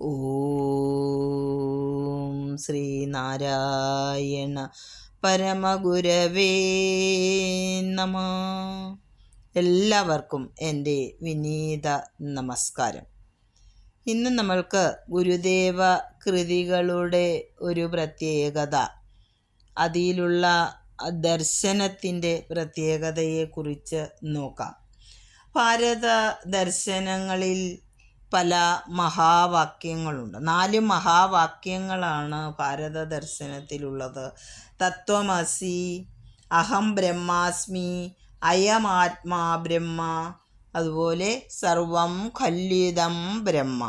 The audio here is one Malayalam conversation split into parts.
ഓം ശ്രീനാരായണ പരമഗുരവേ നമ. എല്ലാവർക്കും എൻ്റെ വിനീത നമസ്കാരം. ഇന്ന് നമ്മൾക്ക് ഗുരുദേവ കൃതികളുടെ ഒരു പ്രത്യേകത, അതിലുള്ള ദർശനത്തിൻ്റെ പ്രത്യേകതയെക്കുറിച്ച് നോക്കാം. ഭാരത ദർശനങ്ങളിൽ പല മഹാവാക്യങ്ങളുണ്ട്. 4 മഹാവാക്യങ്ങളാണ് ഭാരത ദർശനത്തിലുള്ളത്. തത്വമസി, അഹം ബ്രഹ്മാസ്മി, അയമാത്മാ ബ്രഹ്മ, അതുപോലെ സർവം ഖല്ലിദം ബ്രഹ്മ.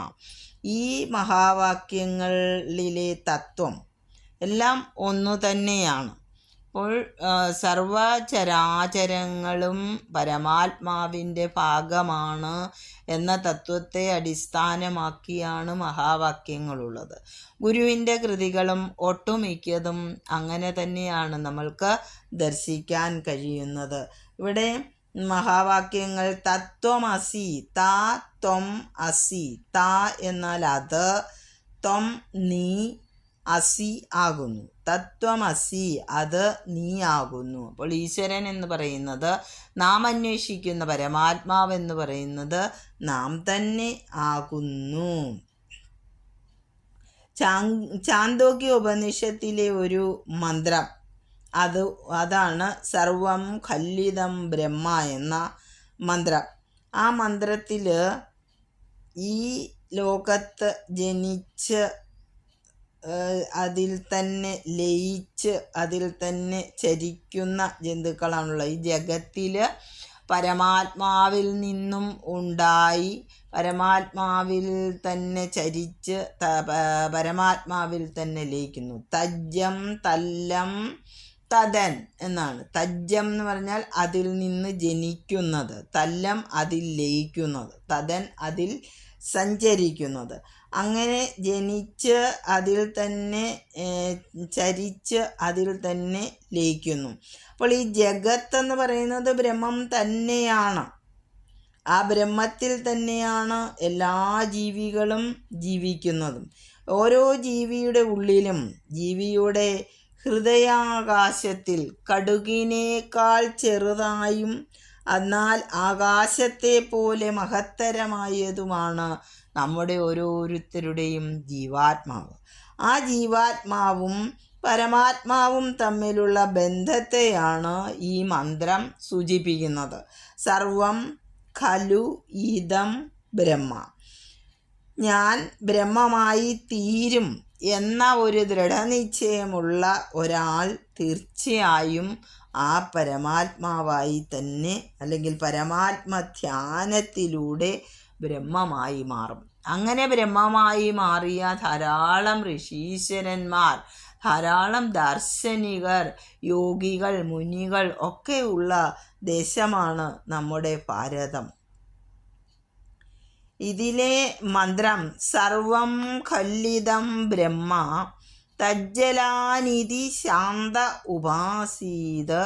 ഈ മഹാവാക്യങ്ങളിലെ തത്വം എല്ലാം ഒന്നു തന്നെയാണ്. അപ്പോൾ സർവചരാചരങ്ങളും പരമാത്മാവിൻ്റെ ഭാഗമാണ് എന്ന തത്വത്തെ അടിസ്ഥാനമാക്കിയാണ് മഹാവാക്യങ്ങളുള്ളത്. ഗുരുവിൻ്റെ കൃതികളും ഒട്ടുമിക്കതും അങ്ങനെ തന്നെയാണ് നമ്മൾക്ക് ദർശിക്കാൻ കഴിയുന്നത്. ഇവിടെ മഹാവാക്യങ്ങൾ തത്വമസി, താ ത്വം അസി. താ എന്നാൽ അത്, ത്വം നീ, അസി ആകുന്നു. തത്വമസി, അത് നീ ആകുന്നു. അപ്പോൾ ഈശ്വരൻ എന്ന് പറയുന്നത്, നാം അന്വേഷിക്കുന്ന പരമാത്മാവെന്ന് പറയുന്നത് നാം തന്നെ ആകുന്നു. ചാന്തോക്യ ഉപനിഷത്തിലെ ഒരു മന്ത്രം, അതാണ് സർവം ഖല്ലിദം ബ്രഹ്മ എന്ന മന്ത്രം. ആ മന്ത്രത്തിൽ ഈ ലോകത്ത് ജനിച്ച് അതിൽ തന്നെ ലയിച്ച് അതിൽ തന്നെ ചരിക്കുന്ന ജന്തുക്കളാണുള്ളത്. ഈ ജഗത്തിൽ പരമാത്മാവിൽ നിന്നും ഉണ്ടായി പരമാത്മാവിൽ തന്നെ ചരിച്ച് പരമാത്മാവിൽ തന്നെ ലയിക്കുന്നു. തജ്ജം തല്ലം തദൻ എന്നാണ്. തജ്ജം എന്ന് പറഞ്ഞാൽ അതിൽ നിന്ന് ജനിക്കുന്നത്, തല്ലം അതിൽ ലയിക്കുന്നത്, തദൻ അതിൽ സഞ്ചരിക്കുന്നത്. അങ്ങനെ ജനിച്ച് അതിൽ തന്നെ ചരിച്ച് അതിൽ തന്നെ ലയിക്കുന്നു. അപ്പോൾ ഈ ജഗത്ത് എന്ന് പറയുന്നത് ബ്രഹ്മം തന്നെയാണ്. ആ ബ്രഹ്മത്തിൽ തന്നെയാണ് എല്ലാ ജീവികളും ജീവിക്കുന്നതും. ഓരോ ജീവിയുടെ ഉള്ളിലും, ജീവിയുടെ ഹൃദയാകാശത്തിൽ കടുകിനേക്കാൾ ചെറുതായും എന്നാൽ ആകാശത്തെ പോലെ മഹത്തരമായതുമാണ് നമ്മുടെ ഓരോരുത്തരുടെയും ജീവാത്മാവ്. ആ ജീവാത്മാവും പരമാത്മാവും തമ്മിലുള്ള ബന്ധത്തെയാണ് ഈ മന്ത്രം സൂചിപ്പിക്കുന്നത്. സർവം ഖലു ഇദം ബ്രഹ്മ. ഞാൻ ബ്രഹ്മമായി തീരും എന്ന ഒരു ദൃഢനിശ്ചയമുള്ള ഒരാൾ തീർച്ചയായും ആ പരമാത്മാവായി തന്നെ, അല്ലെങ്കിൽ പരമാത്മ ധ്യാനത്തിലൂടെ ബ്രഹ്മമായി മാറും. അങ്ങനെ ബ്രഹ്മമായി മാറിയ ധാരാളം ഋഷീശ്വരന്മാർ, ധാരാളം ദാർശനികർ, യോഗികൾ, മുനികൾ ഒക്കെ ഉള്ള ദേശമാണ് നമ്മുടെ ഭാരതം. ഇതിലെ മന്ത്രം സർവം ഖല്ലിദം ബ്രഹ്മ തജ്ജലാനിധി ശാന്ത ഉപാസീത്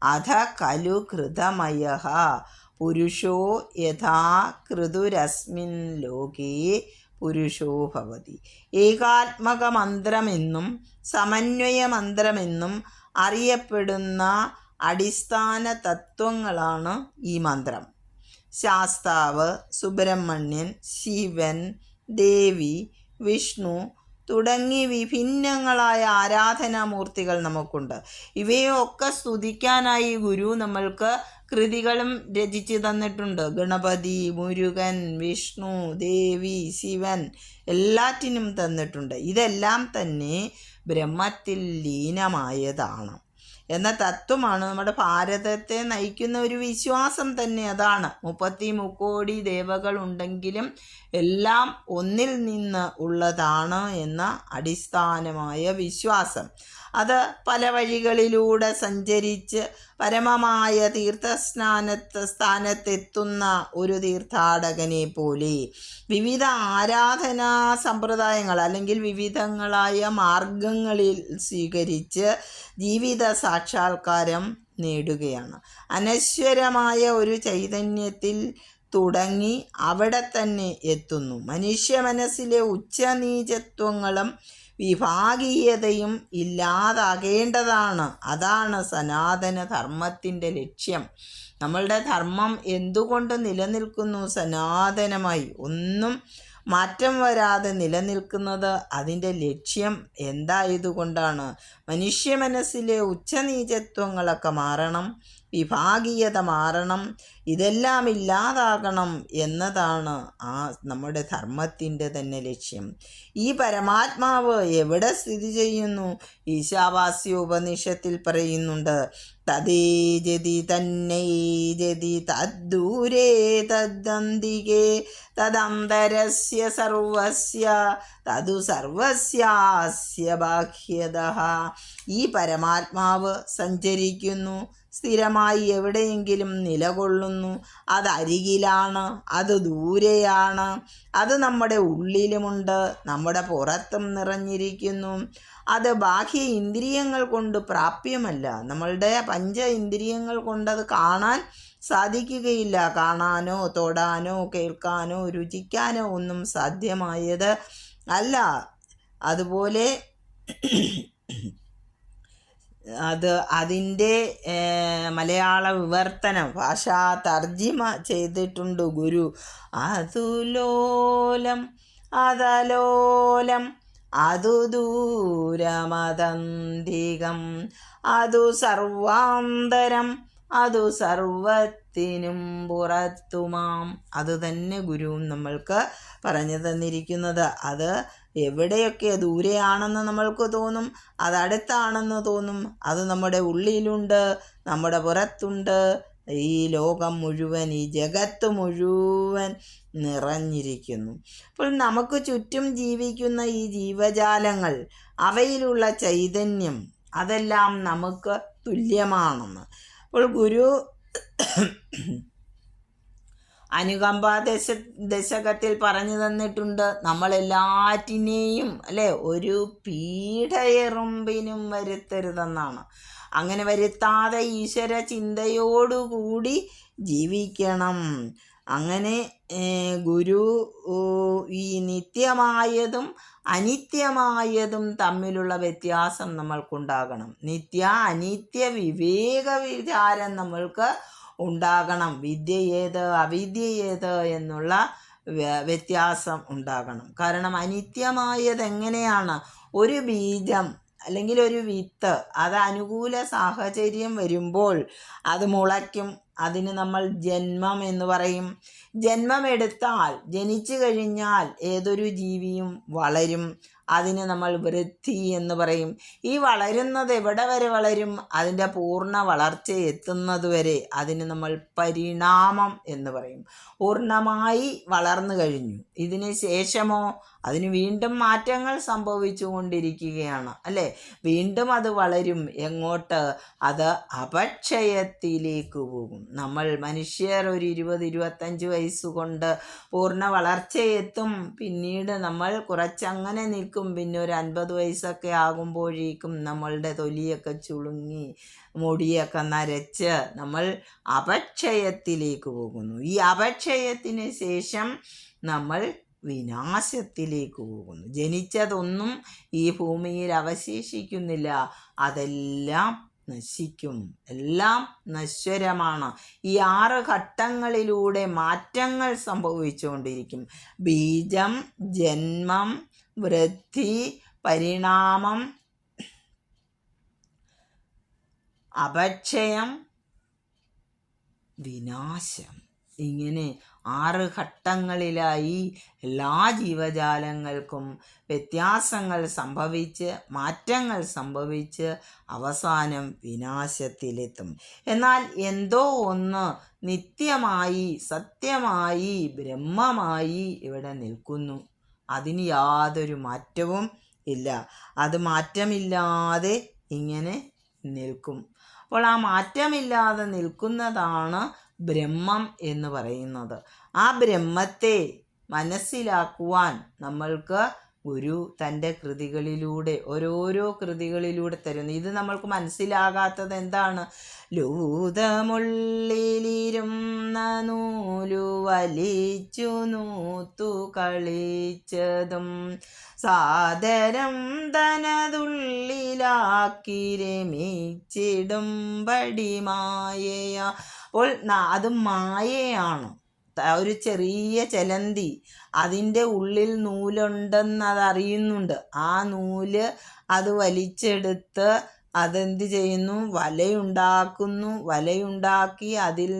അധ ഖലു കൃതമയഃ പുരുഷോ യഥാ കൃതുരസ്മിൻ ലോകേ പുരുഷോ ഭവതി. ഏകാത്മക മന്ത്രമെന്നും സമന്വയ മന്ത്രമെന്നും അറിയപ്പെടുന്ന അടിസ്ഥാന തത്വങ്ങളാണ് ഈ മന്ത്രം. ശാസ്താവ്, സുബ്രഹ്മണ്യൻ, ശിവൻ, ദേവി, വിഷ്ണു തുടങ്ങി വിഭിന്നങ്ങളായ ആരാധനാമൂർത്തികൾ നമുക്കുണ്ട്. ഇവയൊക്കെ സ്തുതിക്കാനായി ഗുരു നമ്മൾക്ക് കൃതികളും രചിച്ചു തന്നിട്ടുണ്ട്. ഗണപതി, മുരുകൻ, വിഷ്ണു, ദേവി, ശിവൻ എല്ലാറ്റിനും തന്നിട്ടുണ്ട്. ഇതെല്ലാം തന്നെ ബ്രഹ്മത്തിൽ ലീനമായതാണ് എന്ന തത്വമാണ് നമ്മുടെ ഭാരതത്തെ നയിക്കുന്ന ഒരു വിശ്വാസം തന്നെ. അതാണ് 33 കോടി ദേവകൾ ഉണ്ടെങ്കിലും എല്ലാം ഒന്നിൽ നിന്ന് ഉള്ളതാണ് എന്ന അടിസ്ഥാനമായ വിശ്വാസം. അത് പല വഴികളിലൂടെ സഞ്ചരിച്ച് പരമമായ സ്ഥാനത്തെത്തുന്ന ഒരു തീർത്ഥാടകനെ പോലെ വിവിധ ആരാധനാ സമ്പ്രദായങ്ങൾ അല്ലെങ്കിൽ വിവിധങ്ങളായ മാർഗങ്ങളിൽ സ്വീകരിച്ച് ജീവിത സാക്ഷാത്കാരം നേടുകയാണ്. അനശ്വരമായ ഒരു ചൈതന്യത്തിൽ തുടങ്ങി അവിടെ തന്നെ എത്തുന്നു. മനുഷ്യ മനസ്സിലെ ഉച്ചനീചത്വങ്ങളും വിഭാഗീയതയും ഇല്ലാതാകേണ്ടതാണ്. അതാണ് സനാതന ധർമ്മത്തിൻ്റെ ലക്ഷ്യം. നമ്മളുടെ ധർമ്മം എന്തുകൊണ്ട് നിലനിൽക്കുന്നു? സനാതനമായി ഒന്നും മാറ്റം വരാതെ നിലനിൽക്കുന്നത് അതിൻ്റെ ലക്ഷ്യം എന്തായതുകൊണ്ടാണ്? മനുഷ്യ മനസ്സിലെ ഉച്ചനീചത്വങ്ങളൊക്കെ മാറണം, വിഭാഗീയത മാറണം, ഇതെല്ലാം ഇല്ലാതാകണം എന്നതാണ് നമ്മുടെ ധർമ്മത്തിൻ്റെ തന്നെ ലക്ഷ്യം. ഈ പരമാത്മാവ് എവിടെ സ്ഥിതി ചെയ്യുന്നു? ഈശാവാസ്യോപനിഷത്തിൽ പറയുന്നുണ്ട്, തദ്ദേജതി തന്നൈജതി തദ്ദൂരേ തദ്ദന്തികേ തദന്തരസ്യ സർവസ്യ തതു സർവസ്യാസ്യ ബാഹ്യതഃ. ഈ പരമാത്മാവ് സഞ്ചരിക്കുന്നു, സ്ഥിരമായി എവിടെയെങ്കിലും നിലകൊള്ളുന്നു. അതരികിലാണ്, അത് ദൂരെയാണ്, അത് നമ്മുടെ ഉള്ളിലുമുണ്ട്, നമ്മുടെ പുറത്തും നിറഞ്ഞിരിക്കുന്നു. അത് ബാഹ്യ ഇന്ദ്രിയങ്ങൾ കൊണ്ട് പ്രാപ്യമല്ല. നമ്മളുടെ പഞ്ച ഇന്ദ്രിയങ്ങൾ കൊണ്ടത് കാണാൻ സാധിക്കുകയില്ല. കാണാനോ തൊടാനോ കേൾക്കാനോ രുചിക്കാനോ ഒന്നും സാധ്യമായത് അല്ല. അതുപോലെ അതിൻ്റെ മലയാള വിവർത്തനം, ഭാഷാ തർജിമ ചെയ്തിട്ടുണ്ട് ഗുരു. അതുലോലം അതലോലം അതു ദൂരമതന്തികം അതു സർവാന്തരം അതു സർവത്തിനും പുറത്തുമാം. അത് തന്നെ ഗുരുവും നമ്മൾക്ക് പറഞ്ഞു തന്നിരിക്കുന്നത്. അത് എവിടെയൊക്കെ ദൂരെയാണെന്ന് നമ്മൾക്ക് തോന്നും, അതടുത്താണെന്ന് തോന്നും, അത് നമ്മുടെ ഉള്ളിലുണ്ട്, നമ്മുടെ പുറത്തുണ്ട്. ഈ ലോകം മുഴുവൻ, ഈ ജഗത്ത് മുഴുവൻ നിറഞ്ഞിരിക്കുന്നു. അപ്പോൾ നമുക്ക് ചുറ്റും ജീവിക്കുന്ന ഈ ജീവജാലങ്ങൾ, അവയിലുള്ള ചൈതന്യം, അതെല്ലാം നമുക്ക് തുല്യമാണെന്ന് അപ്പോൾ ഗുരു അനുകമ്പാ ദശകത്തിൽ പറഞ്ഞു തന്നിട്ടുണ്ട്. നമ്മളെല്ലാറ്റിനെയും ഒരു പീഡയെറുമ്പിനും വരുത്തരുതെന്നാണ്. അങ്ങനെ വരുത്താതെ ഈശ്വര ചിന്തയോടുകൂടി ജീവിക്കണം. അങ്ങനെ ഗുരു ഈ നിത്യമായതും അനിത്യമായതും തമ്മിലുള്ള വ്യത്യാസം നമ്മൾക്കുണ്ടാകണം. നിത്യ അനിത്യ വിവേക വിചാരം നമ്മൾക്ക് ഉണ്ടാകണം. വിദ്യ ഏത് അവിദ്യ ഏത് എന്നുള്ള വ്യത്യാസം ഉണ്ടാകണം. കാരണം അനിത്യമായത് എങ്ങനെയാണ്? ഒരു ബീജം അല്ലെങ്കിൽ ഒരു വിത്ത്, അത് അനുകൂല സാഹചര്യം വരുമ്പോൾ അത് മുളയ്ക്കും. അതിന് നമ്മൾ ജന്മം എന്ന് പറയും. ജന്മമെടുത്താൽ, ജനിച്ചു കഴിഞ്ഞാൽ ഏതൊരു ജീവിയും വളരും. അതിന് നമ്മൾ വൃദ്ധി എന്ന് പറയും. ഈ വളരുന്നത് എവിടെ വരെ വളരും? അതിൻ്റെ പൂർണ്ണ വളർച്ച എത്തുന്നത് വരെ അതിന് നമ്മൾ പരിണാമം എന്ന് പറയും. പൂർണ്ണമായി വളർന്നു കഴിഞ്ഞു. ഇതിന് ശേഷമോ അതിന് വീണ്ടും മാറ്റങ്ങൾ സംഭവിച്ചു കൊണ്ടിരിക്കുകയാണ്, വീണ്ടും അത് വളരും. എങ്ങോട്ട്? അത് അപക്ഷയത്തിലേക്ക് പോകും. നമ്മൾ മനുഷ്യർ ഒരു 20-25 വയസ്സുകൊണ്ട് പൂർണ്ണ വളർച്ചയെത്തും. പിന്നീട് നമ്മൾ കുറച്ചങ്ങനെ നിൽക്കും. പിന്നെ ഒരു 50 വയസ്സൊക്കെ ആകുമ്പോഴേക്കും നമ്മളുടെ തൊലിയൊക്കെ ചുളുങ്ങി, മുടിയൊക്കെ നരച്ച് നമ്മൾ അപക്ഷയത്തിലേക്ക് പോകുന്നു. ഈ അപക്ഷയത്തിന് ശേഷം നമ്മൾ വിനാശത്തിലേക്ക് പോകുന്നു. ജനിച്ചതൊന്നും ഈ ഭൂമിയിൽ അവശേഷിക്കുന്നില്ല, അതെല്ലാം നശിക്കും, എല്ലാം നശ്വരമാണ്. ഈ 6 ഘട്ടങ്ങളിലൂടെ മാറ്റങ്ങൾ സംഭവിച്ചുകൊണ്ടിരിക്കും. ബീജം, ജന്മം, വൃദ്ധി, പരിണാമം, അപക്ഷയം, വിനാശം. ഇങ്ങനെ 6 ഘട്ടങ്ങളിലായി എല്ലാ ജീവജാലങ്ങൾക്കും വ്യത്യാസങ്ങൾ സംഭവിച്ച്, മാറ്റങ്ങൾ സംഭവിച്ച് അവസാനം വിനാശത്തിലെത്തും. എന്നാൽ എന്തോ ഒന്ന് നിത്യമായി, സത്യമായി, ബ്രഹ്മമായി ഇവിടെ നിൽക്കുന്നു. അതിന് യാതൊരു മാറ്റവും ഇല്ല. അത് മാറ്റമില്ലാതെ ഇങ്ങനെ നിൽക്കും. അപ്പോൾ ആ മാറ്റമില്ലാതെ നിൽക്കുന്നതാണ് ബ്രഹ്മം എന്ന് പറയുന്നത്. ആ ബ്രഹ്മത്തെ മനസ്സിലാക്കുവാൻ നമ്മൾക്ക് ഗുരു തൻ്റെ കൃതികളിലൂടെ ഓരോരോ കൃതികളിലൂടെ തരുന്നു. ഇത് നമ്മൾക്ക് മനസ്സിലാകാത്തത് എന്താണ്? ലൂതമുള്ളിലിരുന്ന നൂലു വലിച്ചു നൂത്തു കളിച്ചതും സാദരം തനതുള്ളിലാക്കി രമിച്ചിടും പടി മായയാ. അപ്പോൾ അത് മായയാണ്. ഒരു ചെറിയ ചെലന്തി, അതിൻ്റെ ഉള്ളിൽ നൂലുണ്ടെന്ന് അതറിയുന്നുണ്ട്. ആ നൂല് അത് വലിച്ചെടുത്ത് അതെന്ത് ചെയ്യുന്നു? വലയുണ്ടാക്കുന്നു. വലയുണ്ടാക്കി അതിൽ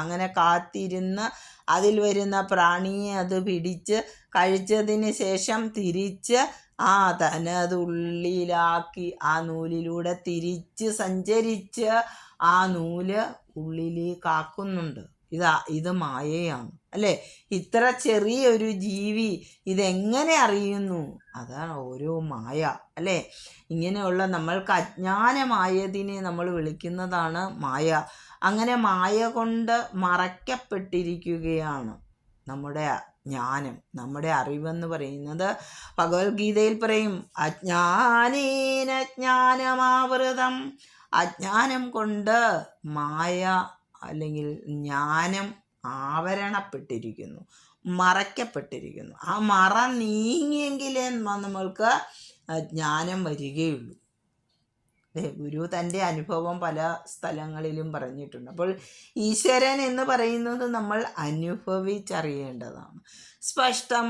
അങ്ങനെ കാത്തിരുന്ന് അതിൽ വരുന്ന പ്രാണിയെ അത് പിടിച്ച് കഴിച്ചതിന് ശേഷം തിരിച്ച് തനതുള്ളിലാക്കി ആ നൂലിലൂടെ തിരിച്ച് സഞ്ചരിച്ച് ആ നൂല് ഉള്ളിലേക്ക് ആക്കുന്നുണ്ട്. ഇത് മായയാണ് അല്ലേ? ഇത്ര ചെറിയൊരു ജീവി ഇതെങ്ങനെ അറിയുന്നു? അതാണ് ഓരോ മായ അല്ലേ? ഇങ്ങനെയുള്ള നമ്മൾക്ക് അജ്ഞാനമായതിനെ നമ്മൾ വിളിക്കുന്നതാണ് മായ. അങ്ങനെ മായ കൊണ്ട് മറയ്ക്കപ്പെട്ടിരിക്കുകയാണ് നമ്മുടെ ജ്ഞാനം, നമ്മുടെ അറിവെന്ന് പറയുന്നത്. ഭഗവത്ഗീതയിൽ പറയും, അജ്ഞാനേന ജ്ഞാനമാവൃതം. അജ്ഞാനം കൊണ്ട് മായ അല്ലെങ്കിൽ ജ്ഞാനം ആവരണപ്പെട്ടിരിക്കുന്നു, മറയ്ക്കപ്പെട്ടിരിക്കുന്നു. ആ മറ നീങ്ങിയെങ്കിലേ നമ്മൾക്ക് ജ്ഞാനം വരികയുള്ളൂ. ഗുരു തൻ്റെ അനുഭവം പല സ്ഥലങ്ങളിലും പറഞ്ഞിട്ടുണ്ട്. അപ്പോൾ ഈശ്വരൻ എന്ന് പറയുന്നത് നമ്മൾ അനുഭവിച്ചറിയേണ്ടതാണ്. സ്പഷ്ടം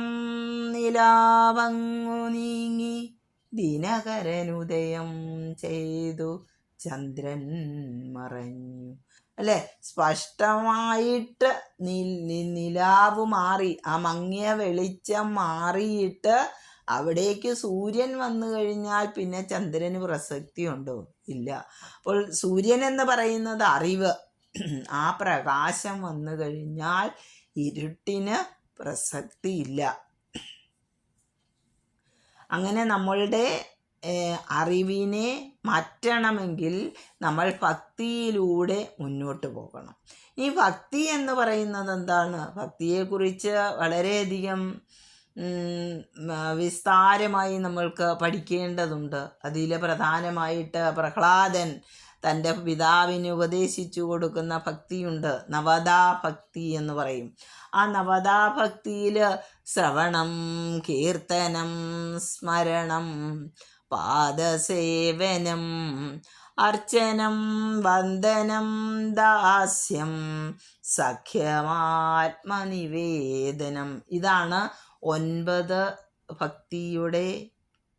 നിലാവങ്ങു നീങ്ങി ദിനകരനുദയം ചെയ്തു ചന്ദ്രൻ മറഞ്ഞു അല്ലേ? സ്പഷ്ടമായിട്ട് നിലാവ് മാറി, ആ മങ്ങിയ വെളിച്ചം മാറിയിട്ട് അവിടേക്ക് സൂര്യൻ വന്നു കഴിഞ്ഞാൽ പിന്നെ ചന്ദ്രന് പ്രസക്തി ഉണ്ടോ? ഇല്ല. അപ്പോൾ സൂര്യൻ എന്ന് പറയുന്നത് അറിവ്. ആ പ്രകാശം വന്നു കഴിഞ്ഞാൽ ഇരുട്ടിന് പ്രസക്തിയില്ല. അങ്ങനെ നമ്മളുടെ അറിവിനെ മാറ്റണമെങ്കിൽ നമ്മൾ ഭക്തിയിലൂടെ മുന്നോട്ട് പോകണം. ഈ ഭക്തി എന്ന് പറയുന്നത് എന്താണ്? ഭക്തിയെക്കുറിച്ച് വളരെയധികം വിസ്താരമായി നമ്മൾക്ക് പഠിക്കേണ്ടതുണ്ട്. അതിൽ പ്രധാനമായിട്ട് പ്രഹ്ലാദൻ തൻ്റെ പിതാവിന് ഉപദേശിച്ചു കൊടുക്കുന്ന ഭക്തിയുണ്ട്, നവദാ ഭക്തി എന്ന് പറയും. ആ നവദാ ഭക്തിയിൽ ശ്രവണം, കീർത്തനം, സ്മരണം, പാദസേവനം, അർച്ചനം, വന്ദനം, ദാസ്യം, സഖ്യമാത്മനിവേദനം. ഇതാണ് 9 ഭക്തിയുടെ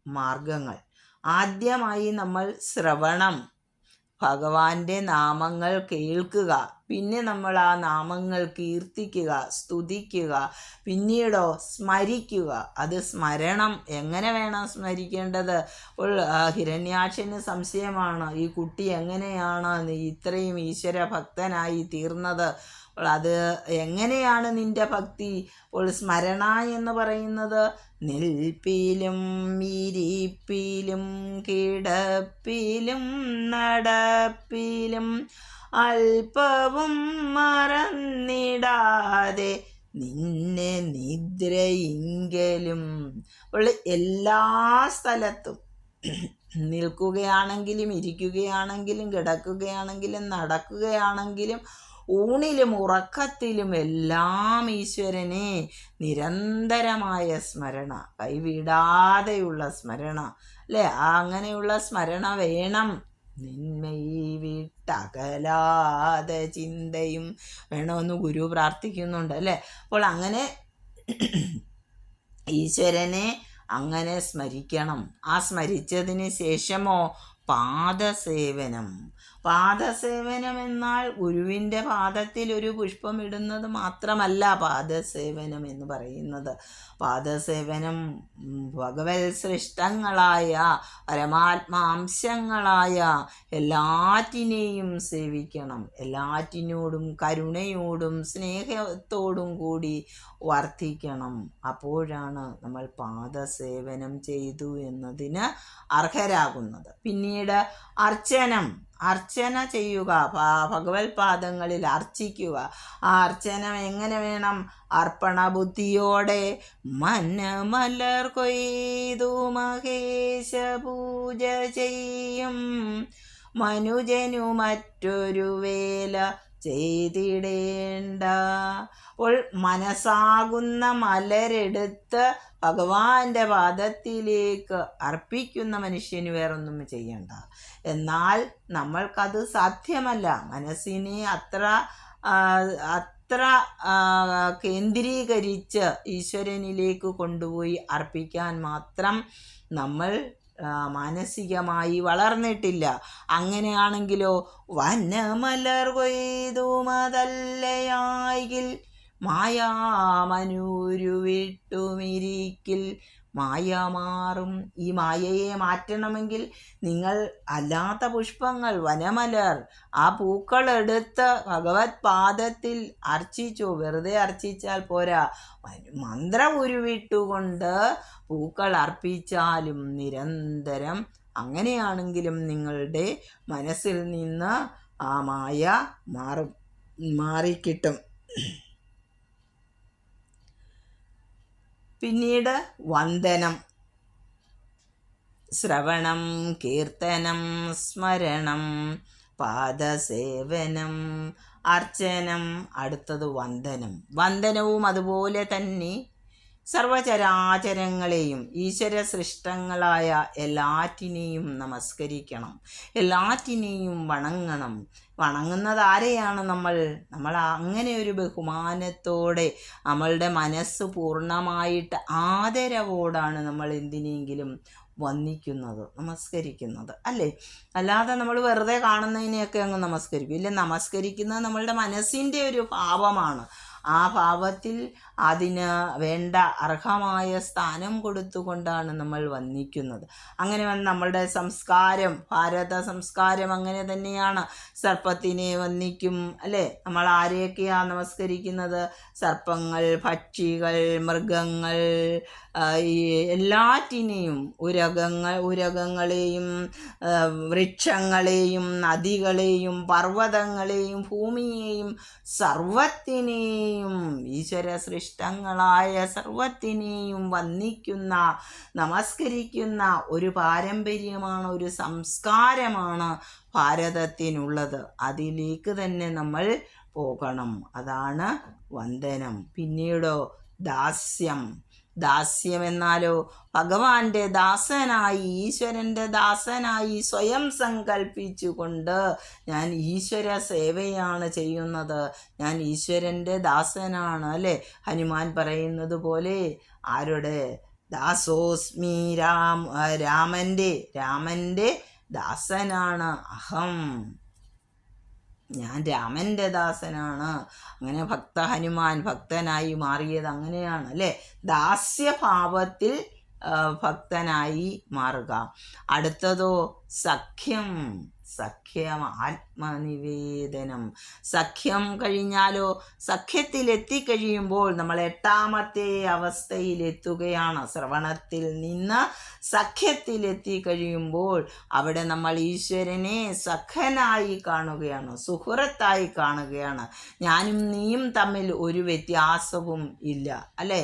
മാർഗങ്ങൾ. ആദ്യമായി നമ്മൾ ശ്രവണം, ഭഗവാന്റെ നാമങ്ങൾ കേൾക്കുക. പിന്നെ നമ്മൾ ആ നാമങ്ങൾ കീർത്തിക്കുക, സ്തുതിക്കുക. പിന്നീടോ സ്മരിക്കുക. അത് സ്മരണം. എങ്ങനെ വേണം സ്മരിക്കേണ്ടത്? അപ്പോൾ ഹിരണ്യാക്ഷന് സംശയമാണ്, ഈ കുട്ടി എങ്ങനെയാണ് ഇത്രയും ഈശ്വര ഭക്തനായി തീർന്നത്? അപ്പോൾ അത് എങ്ങനെയാണ് നിൻ്റെ ഭക്തി? അപ്പോൾ സ്മരണ എന്ന് പറയുന്നത് നിൽപ്പിലും ഇരിപ്പിലും കിടപ്പിലും നടപ്പിലും അല്പവും മറന്നിടാതെ നിന്നെ നിദ്രയിങ്കലും. അപ്പോൾ എല്ലാ സ്ഥലത്തും നിൽക്കുകയാണെങ്കിലും ഇരിക്കുകയാണെങ്കിലും കിടക്കുകയാണെങ്കിലും നടക്കുകയാണെങ്കിലും ഊണിലും ഉറക്കത്തിലും എല്ലാം ഈശ്വരനെ നിരന്തരമായ സ്മരണ, കൈവിടാതെയുള്ള സ്മരണ അല്ലേ? അങ്ങനെയുള്ള സ്മരണ വേണം. നിന്മൈ വിട്ടകലാതെ ചിന്തയും വേണമെന്ന് ഗുരു പ്രാർത്ഥിക്കുന്നുണ്ട് അല്ലേ? അപ്പോൾ അങ്ങനെ ഈശ്വരനെ അങ്ങനെ സ്മരിക്കണം. ആ സ്മരിച്ചതിന് ശേഷമോ പാദസേവനം. പാദസേവനം എന്നാൽ ഗുരുവിൻ്റെ പാദത്തിൽ ഒരു പുഷ്പം ഇടുന്നത് മാത്രമല്ല പാദസേവനം എന്ന് പറയുന്നത്. പാദസേവനം ഭഗവത് സൃഷ്ടങ്ങളായ പരമാത്മാംശങ്ങളായ എല്ലാറ്റിനെയും സേവിക്കണം. എല്ലാറ്റിനോടും കരുണയോടും സ്നേഹത്തോടും കൂടി വർദ്ധിക്കണം. അപ്പോഴാണ് നമ്മൾ പാദസേവനം ചെയ്തു എന്നതിന് അർഹരാകുന്നത്. പിന്നീട് അർച്ചനം. അർച്ചന ചെയ്യുക, ഭഗവത് പാദങ്ങളിൽ അർച്ചിക്കുക. ആ അർച്ചന എങ്ങനെ വേണം? അർപ്പണ ബുദ്ധിയോടെ മന്നമലർ കൊയ്തു മഹേശ പൂജ ചെയ്യും മനുജനു മറ്റൊരു വേല ചെയ്തിടേണ്ട. അപ്പോൾ മനസ്സാകുന്ന മലരെടുത്ത് ഭഗവാന്റെ പാദത്തിലേക്ക് അർപ്പിക്കുന്ന മനുഷ്യന് വേറൊന്നും ചെയ്യണ്ട. എന്നാൽ നമ്മൾക്കത് സാധ്യമല്ല. മനസ്സിനെ അത്ര കേന്ദ്രീകരിച്ച് ഈശ്വരനിലേക്ക് കൊണ്ടുപോയി അർപ്പിക്കാൻ മാത്രം നമ്മൾ മാനസികമായി വളർന്നിട്ടില്ല. അങ്ങനെയാണെങ്കിലോ വനമലർ കൊയ്തു മതല്ലയായിൽ മായാമനൂരു വിട്ടുമിരിക്കിൽ മായ മാറും. ഈ മായയെ മാറ്റണമെങ്കിൽ നിങ്ങൾ അല്ലാത്ത പുഷ്പങ്ങൾ, വനമലർ, ആ പൂക്കളെടുത്ത് ഭഗവത് പാദത്തിൽ അർച്ചിച്ചു. വെറുതെ അർച്ചിച്ചാൽ പോരാ, മന്ത്ര ഉരുവിട്ടുകൊണ്ട് പൂക്കൾ അർപ്പിച്ചാലും നിരന്തരം അങ്ങനെയാണെങ്കിലും നിങ്ങളുടെ മനസ്സിൽ നിന്ന് ആ മായ മാറിക്കിട്ടും. പിന്നീട് വന്ദനം. ശ്രവണം, കീർത്തനം, സ്മരണം, പാദസേവനം, അർച്ചനം. അടുത്തത് വന്ദനം. വന്ദനവും അതുപോലെ തന്നെ സർവചരാചരങ്ങളെയും ഈശ്വര സൃഷ്ടങ്ങളായ എല്ലാറ്റിനെയും നമസ്കരിക്കണം, എല്ലാറ്റിനെയും വണങ്ങണം. വണങ്ങുന്നത് ആരെയാണ്? നമ്മൾ അങ്ങനെ ഒരു ബഹുമാനത്തോടെ നമ്മളുടെ മനസ്സ് പൂർണ്ണമായിട്ട് ആദരവോടാണ് നമ്മൾ എന്തിനെങ്കിലും വന്ദിക്കുന്നത്, നമസ്കരിക്കുന്നത്, അല്ലേ? അല്ലാതെ നമ്മൾ വെറുതെ കാണുന്നതിനെയൊക്കെ അങ്ങ് നമസ്കരിക്കും. ഇല്ല, നമസ്കരിക്കുന്നത് നമ്മളുടെ മനസ്സിൻ്റെ ഒരു ഭാവമാണ്. ആ ഭാവത്തിൽ അതിന് വേണ്ട അർഹമായ സ്ഥാനം കൊടുത്തുകൊണ്ടാണ് നമ്മൾ വന്ദിക്കുന്നത്. അങ്ങനെ നമ്മളുടെ സംസ്കാരം, ഭാരത സംസ്കാരം അങ്ങനെ തന്നെയാണ്. സർപ്പത്തിനെ വന്ദിക്കും, അല്ലേ? നമ്മൾ ആരെയൊക്കെയാണ് നമസ്കരിക്കുന്നത്? സർപ്പങ്ങൾ, പക്ഷികൾ, മൃഗങ്ങൾ, ഈ എല്ലാറ്റിനെയും, ഉരകങ്ങളെയും വൃക്ഷങ്ങളെയും നദികളെയും പർവ്വതങ്ങളെയും ഭൂമിയെയും സർവത്തിനെയും ഈശ്വര സൃഷ്ടങ്ങളായ സർവത്തിനെയും വന്ദിക്കുന്ന, നമസ്കരിക്കുന്ന ഒരു പാരമ്പര്യമാണ്, ഒരു സംസ്കാരമാണ് ഭാരതത്തിനുള്ളത്. അതിലേക്ക് തന്നെ നമ്മൾ പോകണം. അതാണ് വന്ദനം. പിന്നീടോ ദാസ്യം. ദാസ്യം എന്നാലോ ഭഗവാന്റെ ദാസനായി, ഈശ്വരൻ്റെ ദാസനായി സ്വയം സങ്കല്പിച്ചുകൊണ്ട് ഞാൻ ഈശ്വര സേവയാണ് ചെയ്യുന്നത്, ഞാൻ ഈശ്വരൻ്റെ ദാസനാണ്, അല്ലേ? ഹനുമാൻ പറയുന്നത് പോലെ ആരുടെ ദാസോസ്മി, രാമൻ്റെ ദാസനാണ് അഹം, ഞാൻ രാമൻ്റെ ദാസനാണ്. അങ്ങനെ ഹനുമാൻ ഭക്തനായി മാറിയത് അങ്ങനെയാണ്, അല്ലേ? ദാസ്യഭാവത്തിൽ ഭക്തനായി മാറുക. അടുത്തതോ സഖ്യം. സഖ്യം, ആത്മനിവേദനം. സഖ്യം കഴിഞ്ഞാലോ, സഖ്യത്തിലെത്തിക്കഴിയുമ്പോൾ നമ്മൾ 8ാമത്തെ അവസ്ഥയിലെത്തുകയാണ്. ശ്രവണത്തിൽ നിന്ന് സഖ്യത്തിലെത്തിക്കഴിയുമ്പോൾ അവിടെ നമ്മൾ ഈശ്വരനെ സഖനായി കാണുകയാണ്, സുഹൃത്തായി കാണുകയാണ്. ഞാനും നീയും തമ്മിൽ ഒരു വ്യത്യാസവും ഇല്ല, അല്ലേ?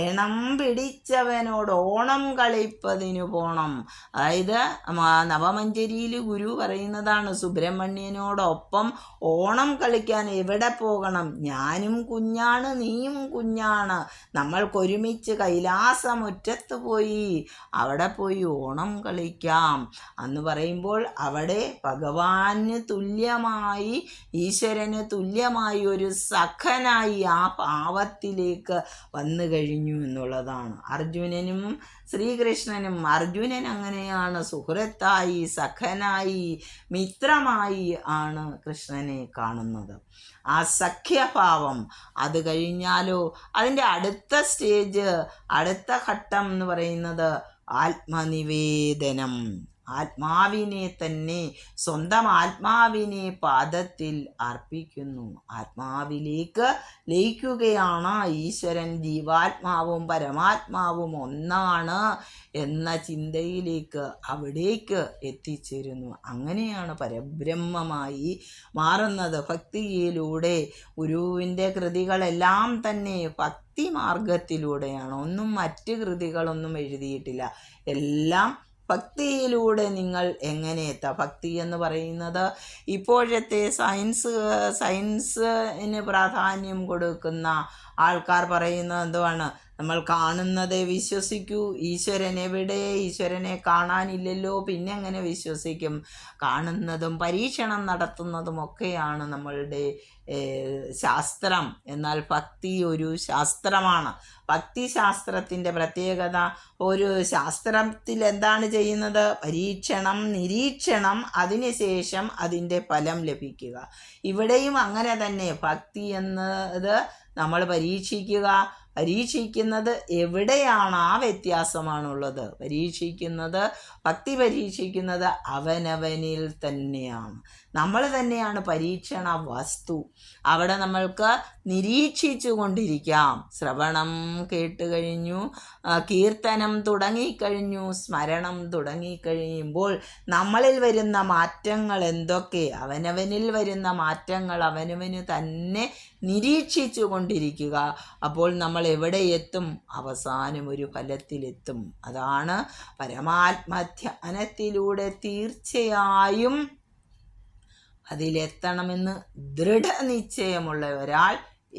എണം പിടിച്ചവനോട് ഓണം കളിപ്പതിനു പോണം. അതായത് നവമഞ്ചരിയിൽ ഗുരു പറയുന്നതാണ്, സുബ്രഹ്മണ്യനോടൊപ്പം ഓണം കളിക്കാൻ എവിടെ പോകണം? ഞാനും കുഞ്ഞാണ്, നീയും കുഞ്ഞാണ്, നമ്മൾക്കൊരുമിച്ച് കൈലാസമുറ്റത്ത് പോയി അവിടെ പോയി ഓണം കളിക്കാം എന്ന് പറയുമ്പോൾ അവിടെ ഭഗവാന് തുല്യമായി, ഈശ്വരന് തുല്യമായി ഒരു സഖനായി ആ ഭാവത്തിലേക്ക് വന്നു കഴിഞ്ഞു എന്നുള്ളതാണ്. അർജുനനും ശ്രീകൃഷ്ണനും, അർജുനൻ അങ്ങനെയാണ്, സുഹൃത്തായി, സഖനായി, മിത്രമായി ആണ് കൃഷ്ണനെ കാണുന്നത്. ആ സഖ്യഭാവം. അത് കഴിഞ്ഞാലോ അതിൻ്റെ അടുത്ത സ്റ്റേജ്, അടുത്ത ഘട്ടം എന്ന് പറയുന്നത് ആത്മനിവേദനം. ആത്മാവിനെ തന്നെ, സ്വന്തം ആത്മാവിനെ പാദത്തിൽ അർപ്പിക്കുന്നു. ആത്മാവിലേക്ക് ലയിക്കുകയാണ്. ഈശ്വരൻ, ജീവാത്മാവും പരമാത്മാവും ഒന്നാണ് എന്ന ചിന്തയിലേക്ക്, അവിടേക്ക് എത്തിച്ചേരുന്നു. അങ്ങനെയാണ് പരബ്രഹ്മമായി മാറുന്നത് ഭക്തിയിലൂടെ. ഗുരുവിൻ്റെ കൃതികളെല്ലാം തന്നെ ഭക്തി മാർഗത്തിലൂടെയാണ്. ഒന്നും മറ്റ് കൃതികളൊന്നും എഴുതിയിട്ടില്ല. എല്ലാം ഭക്തിയിലൂടെ നിങ്ങൾ എങ്ങനെ എത്താം. ഭക്തി എന്ന് പറയുന്നത് ഇപ്പോഴത്തെ സയൻസിന് പ്രാധാന്യം കൊടുക്കുന്ന ആൾക്കാർ പറയുന്നത് എന്തുവാണ്? നമ്മൾ കാണുന്നതേ വിശ്വസിക്കൂ. ഈശ്വരൻ എവിടെ? ഈശ്വരനെ കാണാനില്ലല്ലോ, പിന്നെ എങ്ങനെ വിശ്വസിക്കും? കാണുന്നതും പരീക്ഷണം നടത്തുന്നതും ഒക്കെയാണ് നമ്മളുടെ ശാസ്ത്രം. എന്നാൽ ഭക്തി ഒരു ശാസ്ത്രമാണ്. ഭക്തിശാസ്ത്രത്തിൻ്റെ പ്രത്യേകത, ഒരു ശാസ്ത്രത്തിൽ എന്താണ് ചെയ്യുന്നത്? പരീക്ഷണം, നിരീക്ഷണം, അതിനുശേഷം അതിൻ്റെ ഫലം ലഭിക്കുക. ഇവിടെയും അങ്ങനെ തന്നെ. ഭക്തി എന്നത് നമ്മൾ പരീക്ഷിക്കുന്നത് എവിടെയാണ്? ആ വ്യത്യാസമാണുള്ളത്. ഭക്തി പരീക്ഷിക്കുന്നത് അവനവനിൽ തന്നെയാണ്. നമ്മൾ തന്നെയാണ് പരീക്ഷണ വസ്തു. അവിടെ നമ്മൾക്ക് നിരീക്ഷിച്ചു കൊണ്ടിരിക്കാം. ശ്രവണം കേട്ടുകഴിഞ്ഞു, കീർത്തനം തുടങ്ങിക്കഴിഞ്ഞു, സ്മരണം തുടങ്ങിക്കഴിയുമ്പോൾ നമ്മളിൽ വരുന്ന മാറ്റങ്ങൾ എന്തൊക്കെ? അവനവനിൽ വരുന്ന മാറ്റങ്ങൾ അവനവന് തന്നെ നിരീക്ഷിച്ചു കൊണ്ടിരിക്കുക. അപ്പോൾ നമ്മൾ എവിടെ എത്തും? അവസാനം ഒരു ഫലത്തിലെത്തും. അതാണ് പരമാത്മധ്യാനത്തിലൂടെ തീർച്ചയായും അതിലെത്തണമെന്ന് ദൃഢനിശ്ചയമുള്ള ഒരാൾ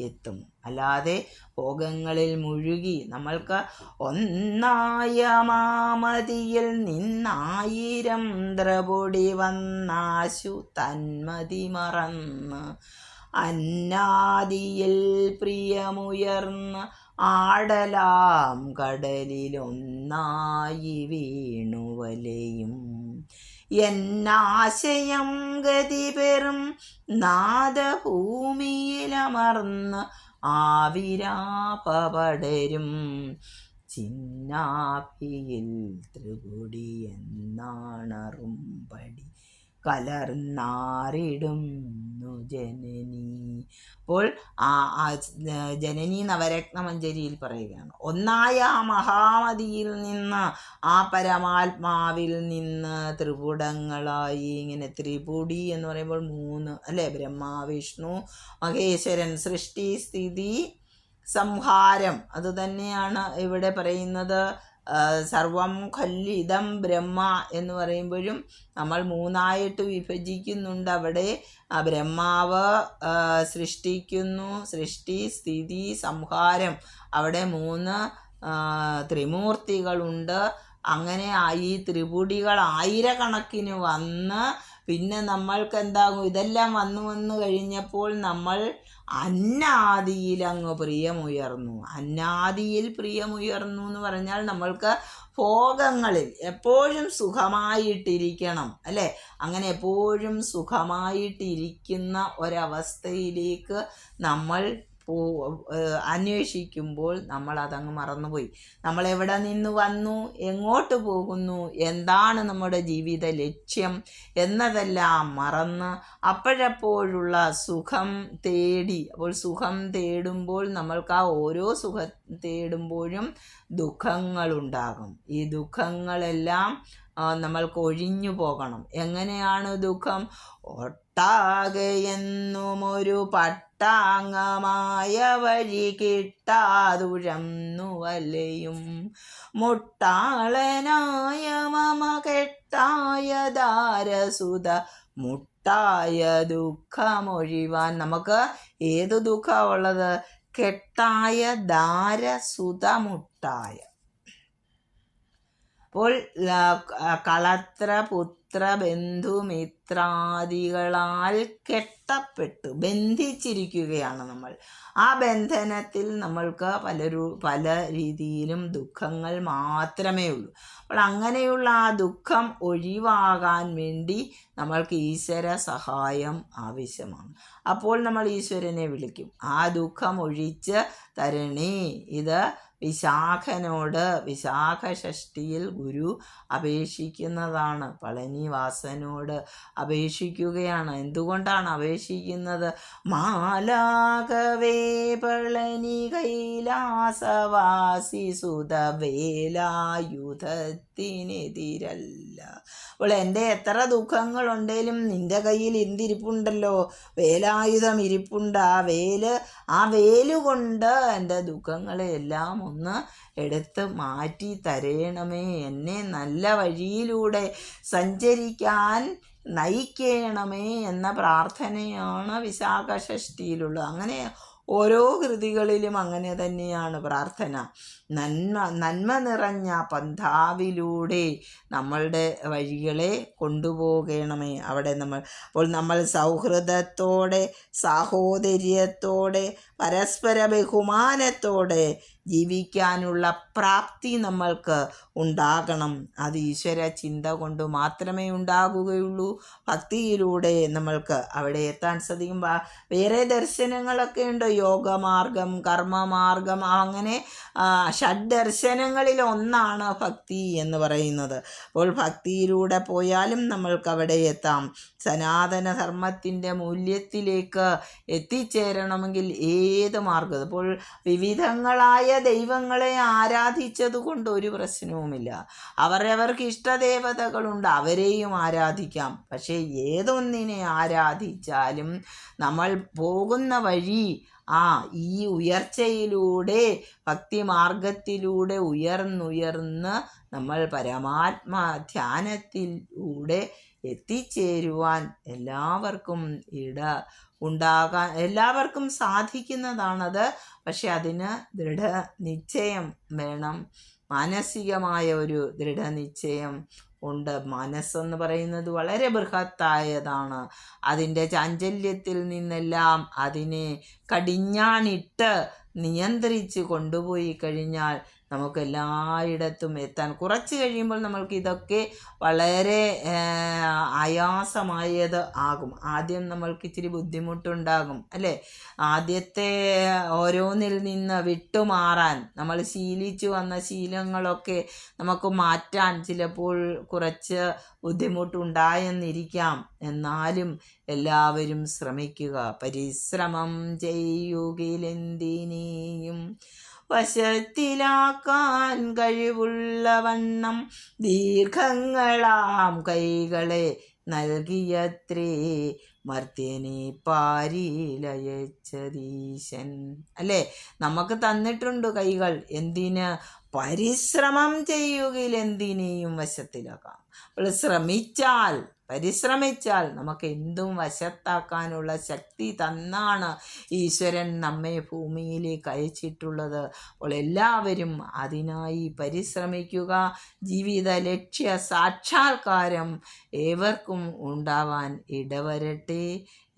എത്തും. അല്ലാതെ ഭോഗങ്ങളിൽ മുഴുകി നമ്മൾക്ക് ഒന്നായ മാമതിയിൽ നിന്നായിരം ദ്രപൊടി വന്നാശു തന്മതി മറന്ന് അന്നാദിയിൽ പ്രിയമുയർന്ന് ആടലാം കടലിലൊന്നായി വീണുവലയും എന്നാശയം ഗതിപെറും നാദഭൂമിയിലമർന്ന് ആവിരാപടരും ചിന്നാപ്പിയിൽ ത്രിപുടി എന്നാണറുംപടി കലർന്നാറിടുന്നു ജനനി. അപ്പോൾ ജനനി നവരത്ന മഞ്ജരിയിൽ പറയുകയാണ്, ഒന്നായ ആ മഹാമതിയിൽ നിന്ന്, ആ പരമാത്മാവിൽ നിന്ന് ത്രിപുടങ്ങളായി, ഇങ്ങനെ ത്രിപുടി എന്ന് പറയുമ്പോൾ 3 അല്ലേ? ബ്രഹ്മ, വിഷ്ണു, മഹേശ്വരൻ. സൃഷ്ടി, സ്ഥിതി, സംഹാരം. അതുതന്നെയാണ് ഇവിടെ പറയുന്നത്. സർവം ഖല്ലിദം ബ്രഹ്മ എന്ന് പറയുമ്പോഴും നമ്മൾ 3ആയിട്ട് വിഭജിക്കുന്നുണ്ട്. അവിടെ ബ്രഹ്മാവ് സൃഷ്ടിക്കുന്നു, സൃഷ്ടി, സ്ഥിതി, സംഹാരം. അവിടെ 3 ത്രിമൂർത്തികളുണ്ട്. അങ്ങനെ ഈ ത്രിപുടികൾ ആയിരക്കണക്കിന് വന്ന് പിന്നെ നമ്മൾക്ക് എന്താകും? ഇതെല്ലാം വന്നു കഴിഞ്ഞപ്പോൾ നമ്മൾ അന്നാദിയിൽ അങ്ങ് പ്രിയമുയർന്നു. അന്നാദിയിൽ പ്രിയമുയർന്നു എന്ന് പറഞ്ഞാൽ നമ്മൾക്ക് ഭോഗങ്ങളിൽ എപ്പോഴും സുഖമായിട്ടിരിക്കണം, അല്ലേ? അങ്ങനെ എപ്പോഴും സുഖമായിട്ടിരിക്കുന്ന ഒരവസ്ഥയിലേക്ക് നമ്മൾ അന്വേഷിക്കുമ്പോൾ നമ്മൾ അതങ്ങ് മറന്നുപോയി. നമ്മൾ എവിടെ നിന്ന് വന്നു, എങ്ങോട്ട് പോകുന്നു, എന്താണ് നമ്മുടെ ജീവിത ലക്ഷ്യം എന്നതെല്ലാം മറന്ന് അപ്പോഴപ്പോഴുള്ള സുഖം തേടി. അപ്പോൾ സുഖം തേടുമ്പോൾ നമ്മൾക്ക് ആ ഓരോ സുഖം തേടുമ്പോഴും ദുഃഖങ്ങളുണ്ടാകും. ഈ ദുഃഖങ്ങളെല്ലാം നമ്മൾക്ക് ഒഴിഞ്ഞു പോകണം. എങ്ങനെയാണ് ദുഃഖം? ഒട്ടാകെയെന്നും ഒരു പട്ടാങ്ങമായ വഴി കിട്ടാതുഴന്നു വലയും മുട്ടാളനായ മമ കെട്ടായ ദാരസുത മുട്ടായ ദുഃഖമൊഴിവാൻ. നമുക്ക് ഏത് ദുഃഖമാണ് ഉള്ളത്? കെട്ടായ ദാരസുത മുട്ടായ. അപ്പോൾ കളത്ര പുത്ര ബന്ധുമിത്രാദികളാൽ കെട്ടപ്പെട്ടു ബന്ധിച്ചിരിക്കുകയാണ് നമ്മൾ. ആ ബന്ധനത്തിൽ നമ്മൾക്ക് പല രീതിയിലും ദുഃഖങ്ങൾ മാത്രമേ ഉള്ളൂ. അപ്പോൾ അങ്ങനെയുള്ള ആ ദുഃഖം ഒഴിവാകാൻ വേണ്ടി നമ്മൾക്ക് ഈശ്വര സഹായം ആവശ്യമാണ്. അപ്പോൾ നമ്മൾ ഈശ്വരനെ വിളിക്കും, ആ ദുഃഖം ഒഴിച്ച് തരണേ, ഇത് വിശാഖ ഷഷ്ടിയിൽ ഗുരു അപേക്ഷിക്കുന്നതാണ്. പളനിവാസനോട് അപേക്ഷിക്കുകയാണ്. എന്തുകൊണ്ടാണ് അപേക്ഷിക്കുന്നത്? മാലാകവേ പളനി കൈലാസവാസി സുതവേലായുധത്തിനെതിരല്ല. അപ്പോൾ എൻ്റെ എത്ര ദുഃഖങ്ങളുണ്ടെങ്കിലും നിൻ്റെ കയ്യിൽ എന്തിരിപ്പുണ്ടല്ലോ? വേലായുധം ഇരിപ്പുണ്ട്. ആ വേലുകൊണ്ട് എൻ്റെ ദുഃഖങ്ങളെല്ലാം ഒന്ന് എടുത്ത് മാറ്റി തരേണമേ. എന്നെ നല്ല വഴിയിലൂടെ സഞ്ചരിക്കാൻ നയിക്കണമേ എന്ന പ്രാർത്ഥനയാണ് വിശാഖ ഷഷ്ടിയിലുള്ളത്. അങ്ങനെ ഓരോ കൃതികളിലും അങ്ങനെ തന്നെയാണ് പ്രാർത്ഥന. നന്മ നിറഞ്ഞ പന്ഥാവിലൂടെ നമ്മളുടെ വഴികളെ കൊണ്ടുപോകണമേ. അപ്പോൾ നമ്മൾ സൗഹൃദത്തോടെ, സാഹോദര്യത്തോടെ, പരസ്പര ബഹുമാനത്തോടെ ജീവിക്കാനുള്ള പ്രാപ്തി നമ്മൾക്ക് ഉണ്ടാകണം. അത് ഈശ്വര ചിന്ത കൊണ്ട് മാത്രമേ ഉണ്ടാകുകയുള്ളൂ. ഭക്തിയിലൂടെ നമ്മൾക്ക് അവിടെ എത്താൻ സാധിക്കും. വേറെ ദർശനങ്ങളൊക്കെ ഉണ്ട്, യോഗമാർഗം, കർമ്മമാർഗം, അങ്ങനെ ഷഡ്ദർശനങ്ങളിൽ ഒന്നാണ് ഭക്തി എന്ന് പറയുന്നത്. അപ്പോൾ ഭക്തിയിലൂടെ പോയാലും നമ്മൾക്ക് അവിടെ എത്താം. സനാതന ധർമ്മത്തിൻ്റെ മൂല്യത്തിലേക്ക് എത്തിച്ചേരണമെങ്കിൽ ഏത് മാർഗം, അപ്പോൾ വിവിധങ്ങളായ ദൈവങ്ങളെ ആരാധിച്ചത് കൊണ്ട് ഒരു പ്രശ്നവുമില്ല. അവരവർക്ക് ഇഷ്ടദേവതകളുണ്ട്, അവരെയും ആരാധിക്കാം. പക്ഷേ ഏതൊന്നിനെ ആരാധിച്ചാലും നമ്മൾ പോകുന്ന വഴി ഈ ഉയർച്ചയിലൂടെ, ഭക്തി മാർഗത്തിലൂടെ ഉയർന്നുയർന്ന് നമ്മൾ പരമാത്മാ ധ്യാനത്തിലൂടെ എത്തിച്ചേരുവാൻ എല്ലാവർക്കും സാധിക്കുന്നതാണത്. പക്ഷെ അതിന് ദൃഢനിശ്ചയം വേണം, മാനസികമായ ഒരു ദൃഢനിശ്ചയം ഉണ്ട്. മനസ്സെന്ന് പറയുന്നത് വളരെ ബൃഹത്തായതാണ്. അതിൻ്റെ ചാഞ്ചല്യത്തിൽ നിന്നെല്ലാം അതിനെ കടിഞ്ഞാണിട്ട് നിയന്ത്രിച്ച് കൊണ്ടുപോയി കഴിഞ്ഞാൽ നമുക്ക് എല്ലായിടത്തും എത്താൻ കുറച്ച് കഴിയുമ്പോൾ നമ്മൾക്ക് ഇതൊക്കെ വളരെ ആയാസമായത് ആകും. ആദ്യം നമ്മൾക്ക് ഇച്ചിരി ബുദ്ധിമുട്ടുണ്ടാകും, അല്ലേ? ആദ്യത്തെ ഓരോന്നിൽ നിന്ന് വിട്ടുമാറാൻ, നമ്മൾ ശീലിച്ചു വന്ന ശീലങ്ങളൊക്കെ നമുക്ക് മാറ്റാൻ ചിലപ്പോൾ കുറച്ച് ബുദ്ധിമുട്ടുണ്ടായെന്നിരിക്കാം. എന്നാലും എല്ലാവരും ശ്രമിക്കുക. പരിശ്രമം ചെയ്യുകിലെന്തിനേയും വശത്തിലാക്കാൻ കഴിവുള്ളവണ്ണം ദീർഘങ്ങളാം കൈകളെ നൽകിയത്രേ മർത്യനെ പാരിലയച്ചതീശൻ. അല്ലേ? നമുക്ക് തന്നിട്ടുണ്ട് കൈകൾ. എന്തിന്? പരിശ്രമം ചെയ്യുകിലെന്തിനേയും വശത്തിലാക്കാം. അപ്പോൾ പരിശ്രമിച്ചാൽ നമുക്ക് എന്തും വശത്താക്കാനുള്ള ശക്തി തന്നാണ് ഈശ്വരൻ നമ്മെ ഭൂമിയിലേക്ക് അയച്ചിട്ടുള്ളത്. അപ്പോൾ എല്ലാവരും അതിനായി പരിശ്രമിക്കുക. ജീവിത ലക്ഷ്യ സാക്ഷാത്കാരം ഏവർക്കും ഉണ്ടാവാൻ ഇടവരട്ടെ.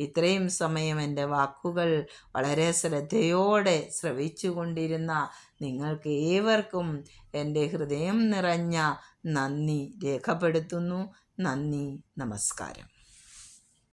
ഇത്രയും സമയം എൻ്റെ വാക്കുകൾ വളരെ ശ്രദ്ധയോടെ ശ്രവിച്ചു കൊണ്ടിരുന്ന നിങ്ങൾക്ക് ഏവർക്കും എൻ്റെ ഹൃദയം നിറഞ്ഞ നന്ദി രേഖപ്പെടുത്തുന്നു. നന്ദി, നമസ്കാരം.